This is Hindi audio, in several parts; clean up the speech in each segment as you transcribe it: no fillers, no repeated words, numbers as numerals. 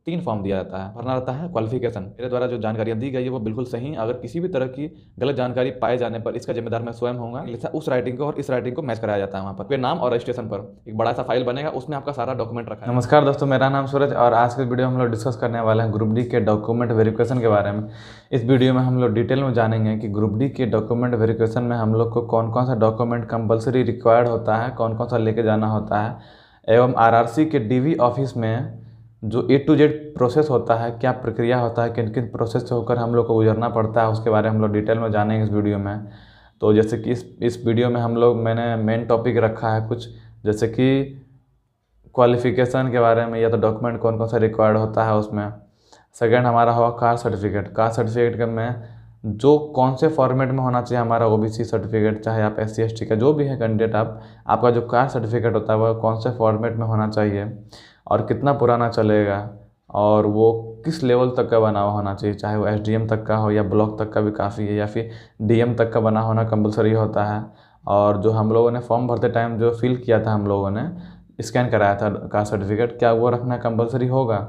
3 फॉर्म दिया जाता है, भरना रहता है क्वालिफिकेशन। मेरे द्वारा जो जानकारियाँ दी गई है वो बिल्कुल सही। अगर किसी भी तरह की गलत जानकारी पाए जाने पर इसका जिम्मेदार मैं स्वयं होऊंगा। उस राइटिंग को और इस राइटिंग को मैच कराया जाता है। वहाँ पर आपके नाम और रजिस्ट्रेशन पर एक बड़ा सा फाइल बनेगा, उसमें आपका सारा डॉक्यूमेंट रखा है। नमस्कार दोस्तों, मेरा नाम सूरज और आज के वीडियो में हम लोग डिस्कस करने वाले हैं ग्रुप डी के डॉक्यूमेंट वेरिफिकेशन के बारे में। इस वीडियो में हम लोग डिटेल में जानेंगे कि ग्रुप डी के डॉक्यूमेंट वेरिफिकेशन में हम लोग को कौन कौन सा डॉक्यूमेंट कंपलसरी रिक्वायर्ड होता है, कौन कौन सा लेके जाना होता है, एवं आरआरसी के डीवी ऑफिस में जो ए टू जेड प्रोसेस होता है, क्या प्रक्रिया होता है, किन किन प्रोसेस से होकर हम लोग को गुजरना पड़ता है, उसके बारे में हम लोग डिटेल में जानेंगे इस वीडियो में। तो जैसे कि इस वीडियो में मैंने मेन टॉपिक रखा है कुछ, जैसे कि क्वालिफ़िकेशन के बारे में, या तो डॉक्यूमेंट कौन कौन सा रिक्वायर्ड होता है उसमें। सेकंड हमारा होगा कास्ट सर्टिफिकेट। कास्ट सर्टिफिकेट में जो कौन से फॉर्मेट में होना चाहिए हमारा ओबीसी सर्टिफिकेट, चाहे आप SC ST का जो भी है कैंडिडेट, आपका जो कास्ट सर्टिफिकेट होता है वह कौन से फॉर्मेट में होना चाहिए और कितना पुराना चलेगा, और वो किस लेवल तक का बना हुआ होना चाहिए, चाहे वो SDM तक का हो या ब्लॉक तक का भी काफ़ी है, या फिर DM तक का बना होना कंपलसरी होता है। और जो हम लोगों ने फॉर्म भरते टाइम जो फिल किया था, हम लोगों ने स्कैन कराया था कास्ट सर्टिफिकेट, क्या वो रखना कंपलसरी होगा।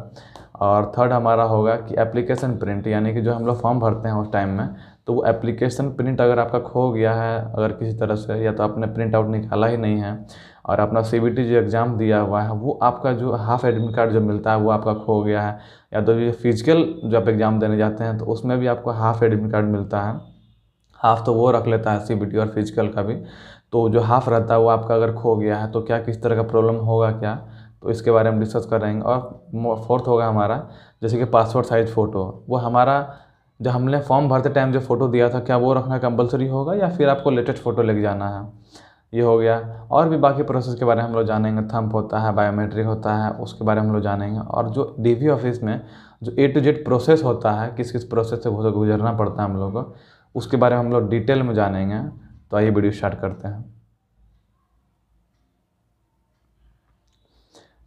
और थर्ड हमारा होगा कि एप्लीकेशन प्रिंट, यानी कि जो हम लोग फॉर्म भरते हैं उस टाइम में, तो वो एप्लीकेशन प्रिंट अगर आपका खो गया है अगर किसी तरह से, या तो आपने प्रिंट आउट निकाला ही नहीं है और अपना CBT जो एग्ज़ाम दिया हुआ है वो आपका जो हाफ एडमिट कार्ड जो मिलता है वो आपका खो गया है, या तो ये फिजिकल जो आप एग्ज़ाम देने जाते हैं तो उसमें भी आपको हाफ एडमिट कार्ड मिलता है। हाफ तो वो रख लेता है CBT और फिजिकल का भी, तो जो हाफ रहता है वो आपका अगर खो गया है तो क्या किस तरह का प्रॉब्लम होगा क्या, तो इसके बारे में डिस्कस करेंगे। और फोर्थ होगा हमारा जैसे कि पासपोर्ट साइज़ फ़ोटो, वो हमारा जो हमने फॉर्म भरते टाइम जो फ़ोटो दिया था क्या वो रखना कंपलसरी होगा या फिर आपको लेटेस्ट फ़ोटो लेके जाना है, ये हो गया। और भी बाकी प्रोसेस के बारे में हम लोग जानेंगे। थंब होता है, बायोमेट्रिक होता है, उसके बारे में हम लोग जानेंगे। और जो DV ऑफिस में जो A to Z प्रोसेस होता है, किस किस प्रोसेस से गुजरना पड़ता है हम लोग को, उसके बारे में हम लोग डिटेल में जानेंगे। तो आइए वीडियो स्टार्ट करते हैं।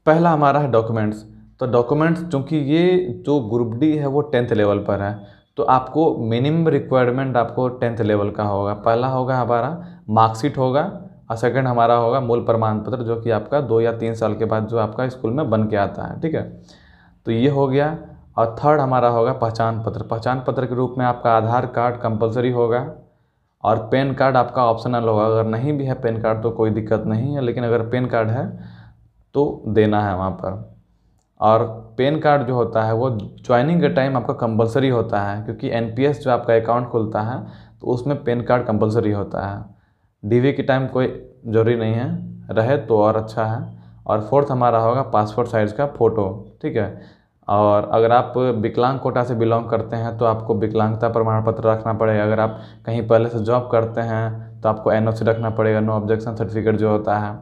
पहला हमारा है डॉक्यूमेंट्स। तो डॉक्यूमेंट्स, चूँकि ये जो ग्रुप डी है वो 10th लेवल पर है, तो आपको मिनिमम रिक्वायरमेंट आपको 10th लेवल का होगा। पहला होगा हमारा मार्कशीट होगा, और सेकंड हमारा होगा मूल प्रमाण पत्र, जो कि आपका 2 या 3 साल के बाद जो आपका स्कूल में बन के आता है, ठीक है। तो ये हो गया। और थर्ड हमारा होगा पहचान पत्र। पहचान पत्र के रूप में आपका आधार कार्ड कंपलसरी होगा और पैन कार्ड आपका ऑप्शनल होगा। अगर नहीं भी है पैन कार्ड तो कोई दिक्कत नहीं है, लेकिन अगर पैन कार्ड है तो देना है वहाँ पर। और पैन कार्ड जो होता है वो ज्वाइनिंग के टाइम आपका कंपलसरी होता है, क्योंकि NPS जो आपका अकाउंट खुलता है तो उसमें पैन कार्ड कंपलसरी होता है। DV के टाइम कोई ज़रूरी नहीं है, रहे तो और अच्छा है। और फोर्थ हमारा होगा पासपोर्ट साइज़ का फ़ोटो, ठीक है। और अगर आप विकलांग कोटा से बिलोंग करते हैं तो आपको विकलांगता प्रमाण पत्र रखना पड़ेगा। अगर आप कहीं पहले से जॉब करते हैं तो आपको NOC रखना पड़ेगा, नो ऑब्जेक्शन सर्टिफिकेट जो होता है।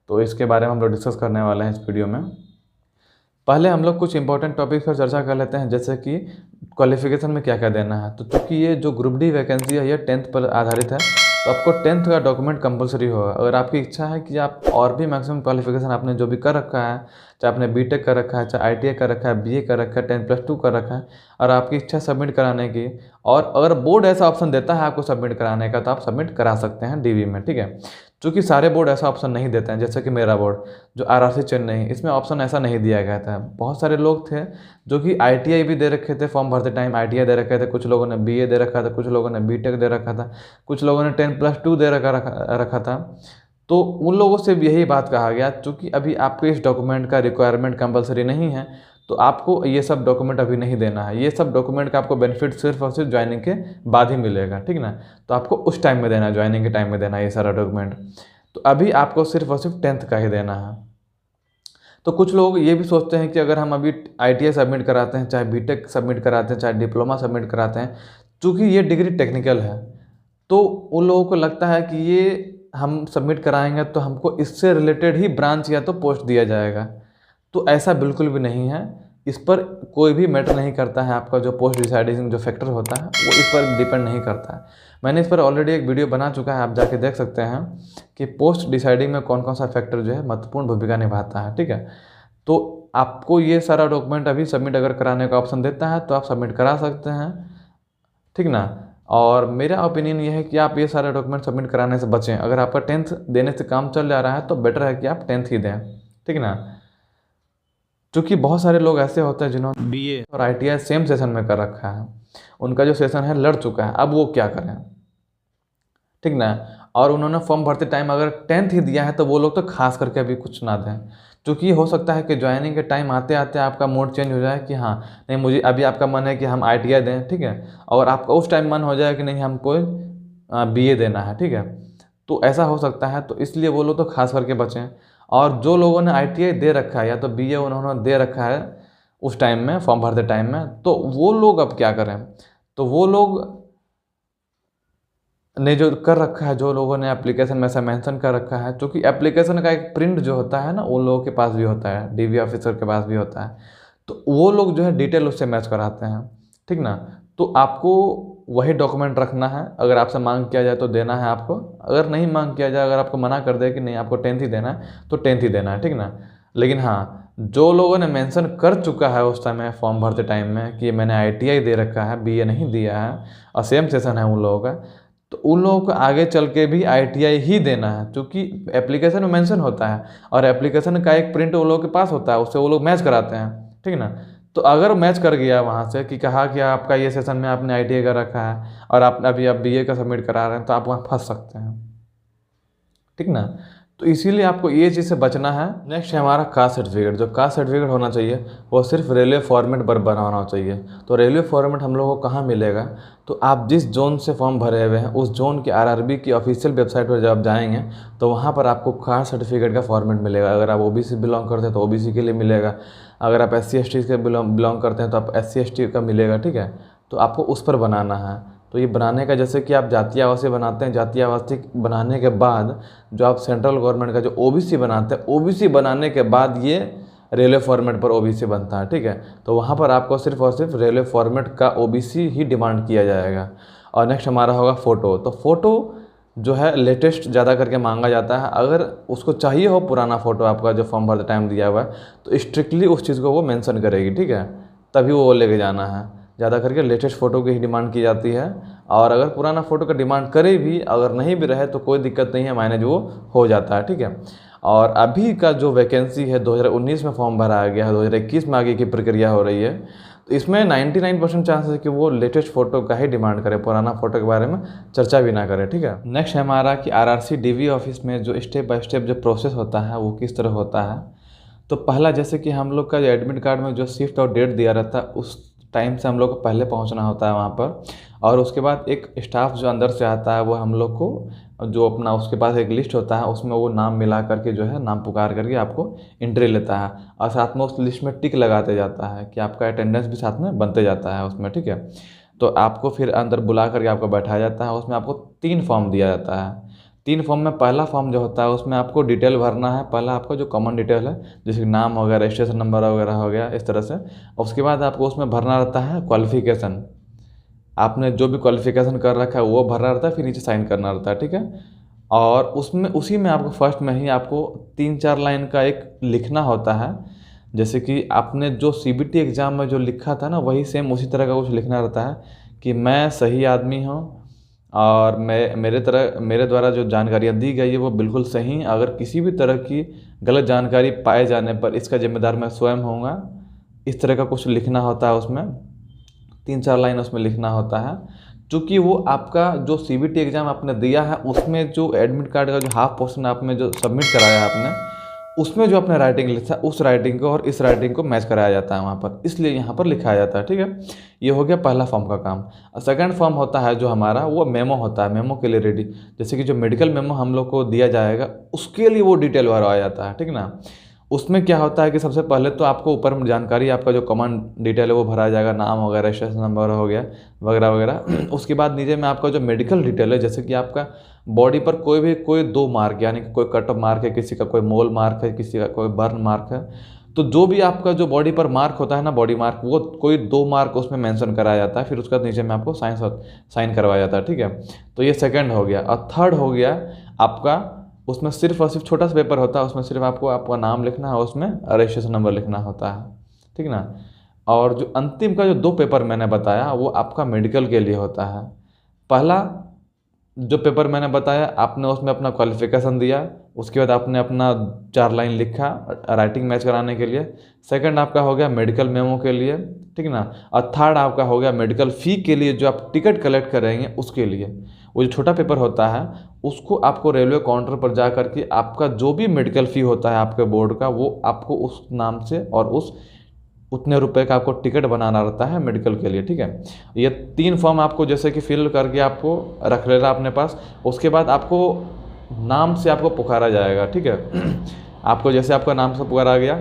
तो इसके बारे में हम लोग डिस्कस करने वाले हैं इस वीडियो में। पहले हम लोग कुछ इंपॉर्टेंट टॉपिक्स पर चर्चा कर लेते हैं, जैसे कि क्वालिफिकेशन में क्या क्या देना है। तो चूँकि ये जो ग्रुप डी वैकेंसी है ये 10th पर आधारित है, तो आपको 10th का डॉक्यूमेंट कंपलसरी होगा। अगर आपकी इच्छा है कि आप और भी मैक्सिमम क्वालिफिकेशन आपने जो भी कर रखा है, चाहे आपने BTech कर रखा है, चाहे ITI कर रखा है, BA कर रखा है, 10+2 कर रखा है, और आपकी इच्छा सबमिट कराने की, और अगर बोर्ड ऐसा ऑप्शन देता है आपको सबमिट कराने का, तो आप सबमिट करा सकते हैं DV में, ठीक है। चूँकि सारे बोर्ड ऐसा ऑप्शन नहीं देते हैं, जैसे कि मेरा बोर्ड जो RRC चेन्नई, इसमें ऑप्शन ऐसा नहीं दिया गया था। बहुत सारे लोग थे जो कि ITI भी दे रखे थे, फॉर्म भरते टाइम ITI दे रखे थे, कुछ लोगों ने BA दे रखा था, कुछ लोगों ने BTech दे रखा था, कुछ लोगों ने 10+2 दे रखा था। तो उन लोगों से भी यही बात कहा गया, चूँकि अभी आपके इस डॉक्यूमेंट का रिक्वायरमेंट कंपलसरी नहीं है, तो आपको ये सब डॉक्यूमेंट अभी नहीं देना है। ये सब डॉक्यूमेंट का आपको बेनिफिट सिर्फ और सिर्फ ज्वाइनिंग के बाद ही मिलेगा, ठीक ना। तो आपको उस टाइम में देना है, ज्वाइनिंग के टाइम में देना है ये सारा डॉक्यूमेंट। तो अभी आपको सिर्फ और सिर्फ 10th का ही देना है। तो कुछ लोग ये भी सोचते हैं कि अगर हम अभी ITI सबमिट कराते हैं, चाहे BTech सबमिट कराते हैं, चाहे डिप्लोमा सबमिट कराते हैं, चूँकि ये डिग्री टेक्निकल है, तो उन लोगों को लगता है कि ये हम सबमिट कराएंगे तो हमको इससे रिलेटेड ही ब्रांच या तो पोस्ट दिया जाएगा। तो ऐसा बिल्कुल भी नहीं है। इस पर कोई भी मैटर नहीं करता है। आपका जो पोस्ट डिसाइडिंग जो फैक्टर होता है वो इस पर डिपेंड नहीं करता है। मैंने इस पर ऑलरेडी एक वीडियो बना चुका है, आप जाके देख सकते हैं कि पोस्ट डिसाइडिंग में कौन कौन सा फैक्टर जो है महत्वपूर्ण भूमिका निभाता है, ठीक है। तो आपको ये सारा डॉक्यूमेंट अभी सबमिट अगर कराने का ऑप्शन देता है तो आप सबमिट करा सकते हैं, ठीक ना। और मेरा ओपिनियन ये है कि आप ये सारे डॉक्यूमेंट सबमिट कराने से बचें। अगर आपका 10th देने से काम चल जा रहा है तो बेटर है कि आप 10th ही दें, ठीक ना। क्योंकि बहुत सारे लोग ऐसे होते हैं जिन्होंने BA और ITI सेम सेशन में कर रखा है, उनका जो सेशन है लड़ चुका है, अब वो क्या करें, ठीक ना। और उन्होंने फॉर्म भरते टाइम अगर 10th ही दिया है तो वो लोग तो खास करके अभी कुछ ना दें, क्योंकि हो सकता है कि ज्वाइनिंग के टाइम आते आते आपका मूड चेंज हो जाए कि हाँ नहीं मुझे अभी आपका मन है कि हम ITI दें, ठीक है, और आपका उस टाइम मन हो जाए कि नहीं हमको BA देना है, ठीक है, तो ऐसा हो सकता है। तो इसलिए वो लोग तो खास करके बचें। और जो लोगों ने ITI दे रखा है या तो BA उन्होंने दे रखा है उस टाइम में फॉर्म भरते टाइम में, तो वो लोग अब क्या करें, तो वो लोग ने जो कर रखा है, जो लोगों ने एप्लीकेशन में ऐसा मेंशन कर रखा है, क्योंकि एप्लीकेशन का एक प्रिंट जो होता है ना उन लोगों के पास भी होता है, DV ऑफिसर के पास भी होता है, तो वो लोग जो है डिटेल उससे मैच कराते हैं, ठीक ना। तो आपको वही डॉक्यूमेंट रखना है, अगर आपसे मांग किया जाए तो देना है आपको, अगर नहीं मांग किया जाए, अगर आपको मना कर दे कि नहीं आपको 10th ही देना है तो 10th ही देना है, ठीक ना। लेकिन हाँ जो लोगों ने मेंशन कर चुका है उस टाइम में फॉर्म भरते टाइम में कि मैंने ITI दे रखा है, BA नहीं दिया है और सेम सेशन है उन लोगों का, तो उन लोगों को आगे चल के भी ITI ही देना है, क्योंकि एप्लीकेशन में मेंशन होता है और एप्लीकेशन का एक प्रिंट उन लोगों के पास होता है, उससे वो लोग मैच कराते हैं, ठीक ना। तो अगर मैच कर गया वहाँ से कि कहा कि आपका ये सेशन में आपने ITI का रखा है और आप अभी आप BA का सबमिट करा रहे हैं, तो आप वहाँ फंस सकते हैं, ठीक ना। तो इसीलिए आपको ये चीज़ से बचना है। नेक्स्ट है हमारा कास्ट सर्टिफिकेट। जो कास्ट सर्टिफिकेट होना चाहिए वो सिर्फ रेलवे फॉर्मेट पर बना होना चाहिए। तो रेलवे फॉर्मेट हम लोगों को कहाँ मिलेगा, तो आप जिस जोन से फॉर्म भरे हुए हैं उस जोन की RRB की ऑफिशियल वेबसाइट पर जब आप जाएंगे तो वहाँ पर आपको कास्ट सर्टिफिकेट का फॉर्मेट मिलेगा। अगर आप OBC बिलोंग करते हैं तो OBC के लिए मिलेगा, अगर आप SC ST के बिलोंग करते हैं तो आप SC ST का मिलेगा, ठीक है। तो आपको उस पर बनाना है। तो ये बनाने का जैसे कि आप जातीय आवासीय बनाते हैं, जातीय आवासीय बनाने के बाद जो आप सेंट्रल गवर्नमेंट का जो OBC बनाते हैं, OBC बनाने के बाद ये रेलवे फॉर्मेट पर OBC बनता है, ठीक है। तो वहाँ पर आपको सिर्फ और सिर्फ रेलवे फॉर्मेट का OBC ही डिमांड किया जाएगा। और नेक्स्ट हमारा होगा फ़ोटो। तो फ़ोटो जो है लेटेस्ट ज़्यादा करके मांगा जाता है। अगर उसको चाहिए हो पुराना फ़ोटो आपका जो फॉर्म भरते टाइम दिया हुआ है तो स्ट्रिक्टली उस चीज़ को वो मेंशन करेगी, ठीक है, तभी वो लेके जाना है। ज़्यादा करके लेटेस्ट फ़ोटो की ही डिमांड की जाती है। और अगर पुराना फ़ोटो का डिमांड करे भी, अगर नहीं भी रहे तो कोई दिक्कत नहीं है, मैनेज वो हो जाता है, ठीक है। और अभी का जो वैकेंसी है 2019 में फॉर्म भराया गया है, 2021 में आगे की प्रक्रिया हो रही है, तो इसमें 99% चांसेस है कि वो लेटेस्ट फ़ोटो का ही डिमांड करे, पुराना फ़ोटो के बारे में चर्चा भी ना करे, ठीक है। नेक्स्ट है हमारा कि RRC DV ऑफिस में जो स्टेप बाय स्टेप जो प्रोसेस होता है वो किस तरह होता है। तो पहला जैसे कि हम लोग का जो एडमिट कार्ड में जो शिफ्ट और डेट दिया रहता है उस टाइम से हम लोग को पहले पहुंचना होता है वहाँ पर, और उसके बाद एक स्टाफ जो अंदर से आता है वो हम लोग को जो अपना उसके पास एक लिस्ट होता है उसमें वो नाम मिला करके जो है नाम पुकार करके आपको एंट्री लेता है, और साथ में उस लिस्ट में टिक लगाते जाता है कि आपका अटेंडेंस भी साथ में बनते जाता है उसमें, ठीक है। तो आपको फिर अंदर बुला करके आपको बैठाया जाता है, उसमें आपको 3 फॉर्म दिया जाता है। 3 फॉर्म में पहला फॉर्म जो होता है उसमें आपको डिटेल भरना है। पहला आपका जो कॉमन डिटेल है जैसे कि नाम हो गया, रजिस्ट्रेशन नंबर वगैरह हो गया, इस तरह से। उसके बाद आपको उसमें भरना रहता है क्वालिफ़िकेशन, आपने जो भी क्वालिफ़िकेशन कर रखा है वो भरना रहता है, फिर नीचे साइन करना रहता है, ठीक है। और उसमें उसी में आपको फर्स्ट में ही आपको 3-4 लाइन का एक लिखना होता है, जैसे कि आपने जो CBT एग्ज़ाम में जो लिखा था ना वही सेम उसी तरह का कुछ लिखना रहता है कि मैं सही आदमी हूँ और मेरे द्वारा जो जानकारियाँ दी गई है वो बिल्कुल सही। अगर किसी भी तरह की गलत जानकारी पाए जाने पर इसका जिम्मेदार मैं स्वयं होऊंगा, इस तरह का कुछ लिखना होता है उसमें। 3-4 लाइन उसमें लिखना होता है, क्योंकि वो आपका जो CBT एग्ज़ाम आपने दिया है उसमें जो एडमिट कार्ड का जो हाफ पोर्शन आपने जो सबमिट कराया है आपने, उसमें जो आपने राइटिंग लिखा है उस राइटिंग को और इस राइटिंग को मैच कराया जाता है वहाँ पर, इसलिए यहाँ पर लिखाया जाता है, ठीक है। ये हो गया पहला फॉर्म का काम। सेकंड फॉर्म होता है जो हमारा वो मेमो होता है, मेमो के लिए रेडी, जैसे कि जो मेडिकल मेमो हम लोग को दिया जाएगा उसके लिए वो डिटेल भरवाया जाता है, ठीक ना। उसमें क्या होता है कि सबसे पहले तो आपको ऊपर में जानकारी आपका जो कॉमन डिटेल है वो भरा जाएगा, नाम वगैरह, रजिस्ट्रेशन नंबर हो गया वगैरह वगैरह। उसके बाद नीचे में आपका जो मेडिकल डिटेल है, जैसे कि आपका बॉडी पर कोई 2 मार्क, यानी कि कोई कट ऑफ मार्क है, किसी का कोई मोल मार्क है, किसी का कोई बर्न मार्क है, तो जो भी आपका जो बॉडी पर मार्क होता है ना, बॉडी मार्क, वो कोई 2 मार्क उसमें मेंशन कराया जाता है, फिर उसके बाद नीचे में आपको साइन करवाया जाता है, ठीक है। तो ये सेकंड हो गया। और थर्ड हो गया आपका, उसमें सिर्फ और सिर्फ छोटा सा पेपर होता है, उसमें सिर्फ आपको आपका नाम लिखना है, उसमें रजिस्ट्रेशन नंबर लिखना होता है, ठीक ना। और जो अंतिम का जो 2 पेपर मैंने बताया वो आपका मेडिकल के लिए होता है। पहला जो पेपर मैंने बताया आपने उसमें अपना क्वालिफिकेशन दिया, उसके बाद आपने अपना 4 लाइन लिखा राइटिंग मैच कराने के लिए। सेकंड आपका हो गया मेडिकल मेमो के लिए, ठीक ना। और थर्ड आपका हो गया मेडिकल फ़ी के लिए, जो आप टिकट कलेक्ट करेंगे उसके लिए। वो जो छोटा पेपर होता है उसको आपको रेलवे काउंटर पर जा करके आपका जो भी मेडिकल फ़ी होता है आपके बोर्ड का, वो आपको उस नाम से और उतने रुपए का आपको टिकट बनाना रहता है मेडिकल के लिए, ठीक है। ये 3 फॉर्म आपको जैसे कि फिल करके आपको रख लेना अपने पास। उसके बाद आपको नाम से आपको पुकारा जाएगा, ठीक है। आपको जैसे आपका नाम से पुकारा गया,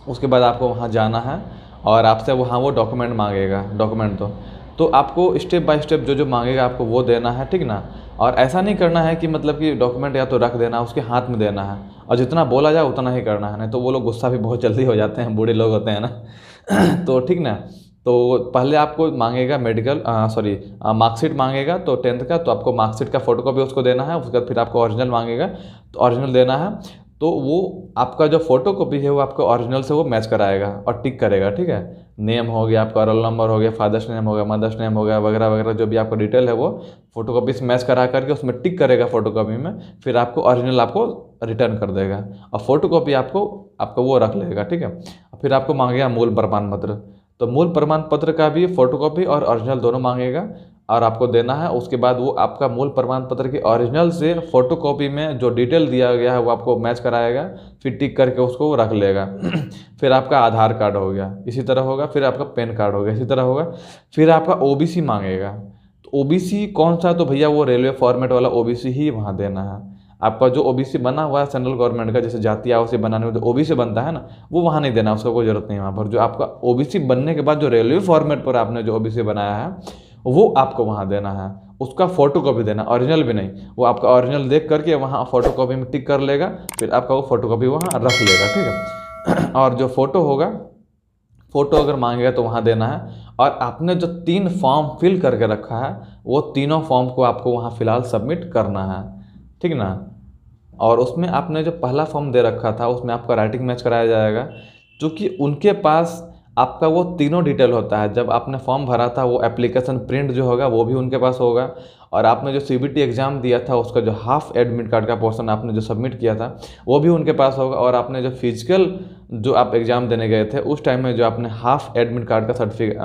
उसके बाद आपको वहाँ जाना है और आपसे वहाँ वो डॉक्यूमेंट मांगेगा, डॉक्यूमेंट तो आपको स्टेप बाय स्टेप जो जो मांगेगा आपको वो देना है, ठीक ना। और ऐसा नहीं करना है कि मतलब कि डॉक्यूमेंट या तो रख देना, उसके हाथ में देना है और जितना बोला जाए उतना ही करना है, नहीं तो वो लोग गुस्सा भी बहुत जल्दी हो जाते हैं, बूढ़े लोग होते हैं ना। तो ठीक ना। तो पहले आपको मांगेगा मेडिकल मार्कशीट मांगेगा, तो 10th का, तो आपको मार्कशीट का फोटोकॉपी उसको देना है। उसके बाद फिर आपको ओरिजिनल मांगेगा तो ओरिजिनल देना है। तो वो आपका जो फोटोकॉपी है वो आपको ओरिजिनल से वो मैच कराएगा और टिक करेगा, ठीक है। नेम हो गया, आपका रोल नंबर हो गया, फादर्स नेम हो गया, मदर्स नेम हो गया, वगैरह वगैरह जो भी आपका डिटेल है वो फोटोकॉपी से मैच करा करके उसमें टिक करेगा फोटोकॉपी में। फिर आपको ओरिजिनल आपको रिटर्न कर देगा और फोटोकॉपी आपको वो रख लेगा, ठीक है। फिर आपको मांगेगा मूल प्रमाण पत्र। तो मूल प्रमाण पत्र का भी फोटोकॉपी और ओरिजिनल दोनों मांगेगा और आपको देना है। उसके बाद वो आपका मूल प्रमाण पत्र के ओरिजिनल से फोटोकॉपी में जो डिटेल दिया गया है वो आपको मैच कराएगा, फिर टिक करके उसको रख लेगा। फिर आपका आधार कार्ड हो गया, इसी तरह होगा। फिर आपका पैन कार्ड हो गया, इसी तरह होगा। फिर आपका ओबीसी मांगेगा। तो ओबीसी कौन सा, तो भैया वो रेलवे फॉर्मेट वाला ओबीसी ही वहाँ देना है। आपका जो ओबीसी बना हुआ है सेंट्रल गवर्नमेंट का, जैसे जाति आवासीय बनाने में जो ओबीसी बनता है ना, वो वहाँ नहीं देना, उसका कोई ज़रूरत नहीं है वहाँ पर। जो आपका ओबीसी बनने के बाद जो रेलवे फॉर्मेट पर आपने जो ओबीसी बनाया है वो आपको वहाँ देना है। उसका फोटोकॉपी देना, ओरिजिनल भी नहीं। वो आपका ओरिजिनल देख करके वहाँ फोटोकॉपी में टिक कर लेगा, फिर आपका वो फोटोकॉपी वहाँ रख लेगा, ठीक है। और जो फ़ोटो होगा, फ़ोटो अगर मांगेगा तो वहाँ देना है। और आपने जो 3 फॉर्म फिल करके रखा है वो तीनों फॉर्म को आपको वहाँ फ़िलहाल सबमिट करना है, ठीक ना। और उसमें आपने जो पहला फॉर्म दे रखा था उसमें आपका राइटिंग मैच कराया जाएगा, क्योंकि उनके पास आपका वो तीनों डिटेल होता है। जब आपने फॉर्म भरा था वो एप्लीकेशन प्रिंट जो होगा वो भी उनके पास होगा, और आपने जो सीबीटी एग्ज़ाम दिया था उसका जो हाफ एडमिट कार्ड का पोर्शन आपने जो सबमिट किया था वो भी उनके पास होगा। और आपने जो फिजिकल जो आप एग्ज़ाम देने गए थे उस टाइम में जो आपने हाफ एडमिट कार्ड का सर्टिफिकेट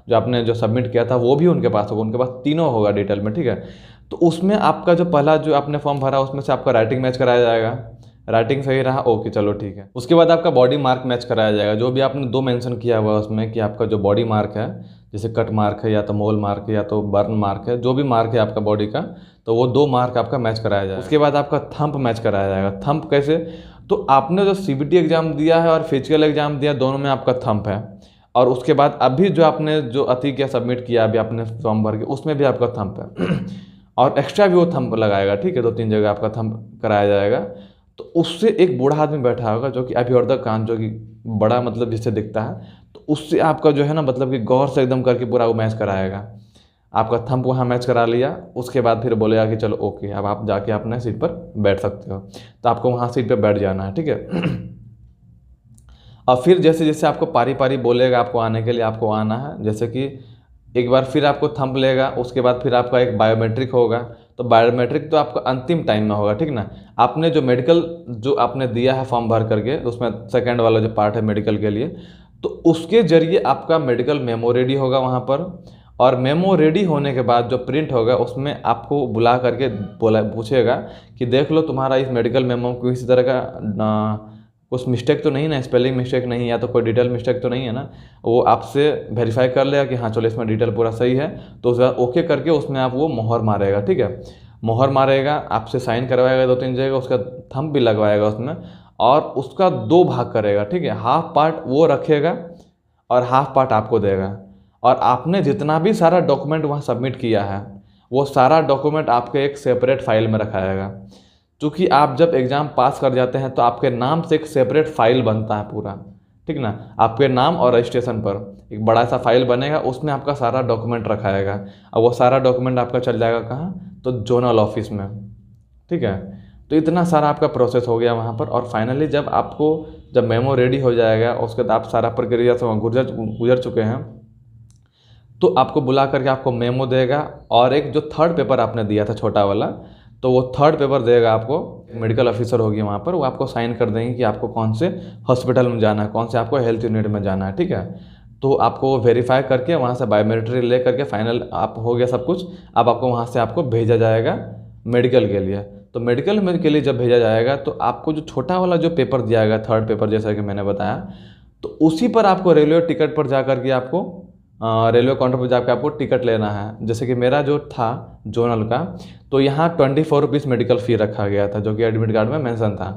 जो आपने जो सबमिट किया था वो भी उनके पास होगा। उनके पास तीनों होगा डिटेल में, ठीक है। तो उसमें आपका जो पहला जो आपने फॉर्म भरा उसमें से आपका राइटिंग मैच कराया जाएगा। राइटिंग सही रहा, ओके चलो ठीक है। उसके बाद आपका बॉडी मार्क मैच कराया जाएगा। जो भी आपने 2 मेंशन किया हुआ है उसमें कि आपका जो बॉडी मार्क है, जैसे कट मार्क है या तो मोल मार्क है या तो बर्न मार्क है, जो भी मार्क है आपका बॉडी का, तो वो 2 मार्क आपका मैच कराया जाएगा। उसके बाद आपका थंब मैच कराया जाएगा। थंब कैसे, तो आपने जो सीबीटी एग्ज़ाम दिया है और फिजिकल एग्ज़ाम दिया, दोनों में आपका थंब है। और उसके बाद अभी जो आपने जो अति क्या सबमिट किया अभी आपने फॉर्म भर के, उसमें भी आपका थंब है। और एक्स्ट्रा भी वो थंब लगाएगा, ठीक है। 2-3 जगह आपका थंब कराया जाएगा। तो उससे एक बूढ़ा आदमी बैठा होगा जो कि अभिवर्धक कान, जो कि बड़ा मतलब जिससे दिखता है, तो उससे आपका जो है ना मतलब कि गौर से एकदम करके पूरा वो मैच कराएगा। आपका थंब वहाँ मैच करा लिया, उसके बाद फिर बोलेगा कि चलो ओके अब आप जाके अपने सीट पर बैठ सकते हो। तो आपको वहाँ सीट पर बैठ जाना है, ठीक है। और फिर जैसे जैसे आपको पारी पारी बोलेगा आपको आने के लिए, आपको आना है। जैसे कि एक बार फिर आपको थंब लेगा, उसके बाद फिर आपका एक बायोमेट्रिक होगा। तो बायोमेट्रिक तो आपका अंतिम टाइम में होगा, ठीक ना। आपने जो मेडिकल जो आपने दिया है फॉर्म भर करके, उसमें सेकंड वाला जो पार्ट है मेडिकल के लिए, तो उसके जरिए आपका मेडिकल मेमो रेडी होगा वहाँ पर। और मेमो रेडी होने के बाद जो प्रिंट होगा उसमें आपको बुला करके पूछेगा कि देख लो तुम्हारा इस मेडिकल मेमो को किसी तरह का कुछ मिस्टेक तो नहीं ना, स्पेलिंग मिस्टेक नहीं या तो कोई डिटेल मिस्टेक तो नहीं है ना। वो आपसे वेरीफाई कर लेगा कि हाँ चलो इसमें डिटेल पूरा सही है, तो उसके बाद ओके करके उसमें आप वो मोहर मारेगा, ठीक है। मोहर मारेगा, आपसे साइन करवाएगा 2-3 जगह, उसका थंब भी लगवाएगा उसमें, और उसका 2 भाग करेगा, ठीक है। हाफ पार्ट वो रखेगा और हाफ पार्ट आपको देगा। और आपने जितना भी सारा डॉक्यूमेंट वहाँ सबमिट किया है वो सारा डॉक्यूमेंट आपके एक सेपरेट फाइल में रखा जाएगा। क्योंकि आप जब एग्ज़ाम पास कर जाते हैं तो आपके नाम से एक सेपरेट फाइल बनता है पूरा, ठीक ना। आपके नाम और रजिस्ट्रेशन पर एक बड़ा सा फाइल बनेगा, उसमें आपका सारा डॉक्यूमेंट रखा जाएगा। और वो सारा डॉक्यूमेंट आपका चल जाएगा कहाँ, तो जोनल ऑफिस में, ठीक है। तो इतना सारा आपका प्रोसेस हो गया वहाँ पर। और फाइनली जब मेमो रेडी हो जाएगा उसके बाद आप सारा प्रक्रिया से गुजर चुके हैं, तो आपको बुला करके आपको मेमो देगा, और एक जो थर्ड पेपर आपने दिया था छोटा वाला, तो वो थर्ड पेपर देगा आपको। मेडिकल ऑफिसर होगी वहाँ पर, वो आपको साइन कर देंगे कि आपको कौन से हॉस्पिटल में जाना है, कौन से आपको हेल्थ यूनिट में जाना है, ठीक है। तो आपको वेरीफाई करके वहाँ से बायोमेट्रिक ले करके फाइनल आप हो गया सब कुछ। अब आपको वहाँ से आपको भेजा जाएगा मेडिकल के लिए। तो मेडिकल में के लिए जब भेजा जाएगा तो आपको जो छोटा वाला जो पेपर दिया गया, थर्ड पेपर जैसा कि मैंने बताया, तो उसी पर आपको रेलवे टिकट पर जा कर के आपको रेलवे काउंटर पर जाकर आपको टिकट लेना है। जैसे कि मेरा जो था जोनल का, तो यहाँ 24 रुपीज़ मेडिकल फ़ी रखा गया था, जो कि एडमिट कार्ड में मेंशन था।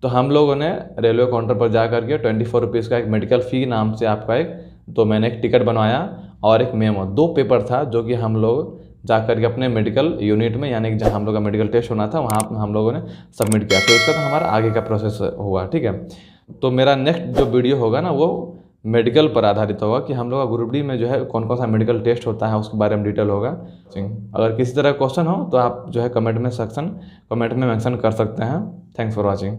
तो हम लोगों ने रेलवे काउंटर पर जा कर के 24 रुपीज़ का एक मेडिकल फ़ी नाम से आपका एक, तो मैंने एक टिकट बनवाया और एक मेमो, 2 पेपर था जो कि हम लोग जा कर के अपने मेडिकल यूनिट में, यानी कि जहाँ हम लोग का मेडिकल टेस्ट होना था वहाँ हम लोगों ने सबमिट किया। फिर उसका तो हमारा आगे का प्रोसेस हुआ, ठीक है। तो मेरा नेक्स्ट जो वीडियो होगा ना, वो मेडिकल पर आधारित होगा कि हम लोग का ग्रुप डी में जो है कौन कौन सा मेडिकल टेस्ट होता है, उसके बारे में डिटेल होगा। अगर किसी तरह क्वेश्चन हो तो आप जो है कमेंट में मेंशन कर सकते हैं। Thanks for watching.